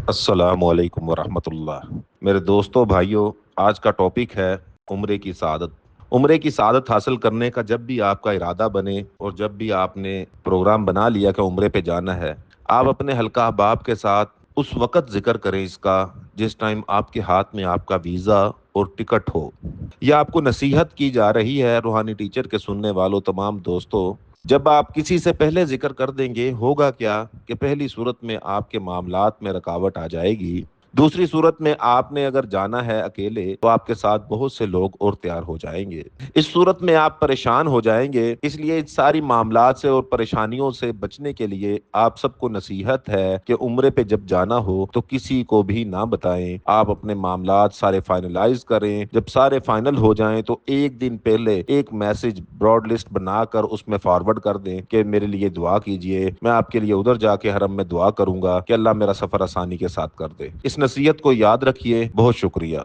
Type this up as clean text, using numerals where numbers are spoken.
السلام علیکم ورحمۃ اللہ۔ میرے دوستوں بھائیوں، آج کا ٹاپک ہے عمرے کی سعادت۔ عمرے کی سعادت حاصل کرنے کا جب بھی آپ کا ارادہ بنے اور جب بھی آپ نے پروگرام بنا لیا کہ عمرے پہ جانا ہے، آپ اپنے حلقہ احباب کے ساتھ اس وقت ذکر کریں اس کا جس ٹائم آپ کے ہاتھ میں آپ کا ویزا اور ٹکٹ ہو۔ یہ آپ کو نصیحت کی جا رہی ہے روحانی ٹیچر کے سننے والوں تمام دوستوں۔ جب آپ کسی سے پہلے ذکر کر دیں گے، ہوگا کیا کہ پہلی صورت میں آپ کے معاملات میں رکاوٹ آ جائے گی۔ دوسری صورت میں آپ نے اگر جانا ہے اکیلے تو آپ کے ساتھ بہت سے لوگ اور تیار ہو جائیں گے۔ اس صورت میں آپ پریشان ہو جائیں گے۔ اس لیے ان ساری معاملات سے اور پریشانیوں سے بچنے کے لیے آپ سب کو نصیحت ہے کہ عمرے پہ جب جانا ہو تو کسی کو بھی نہ بتائیں۔ آپ اپنے معاملات سارے فائنلائز کریں۔ جب سارے فائنل ہو جائیں تو ایک دن پہلے ایک میسج براڈ لسٹ بنا کر اس میں فارورڈ کر دیں کہ میرے لیے دعا کیجئے، میں آپ کے لیے ادھر جا کے حرم میں دعا کروں گا کہ اللہ میرا سفر آسانی کے ساتھ کر دے۔ اس نصیحت کو یاد رکھیے۔ بہت شکریہ۔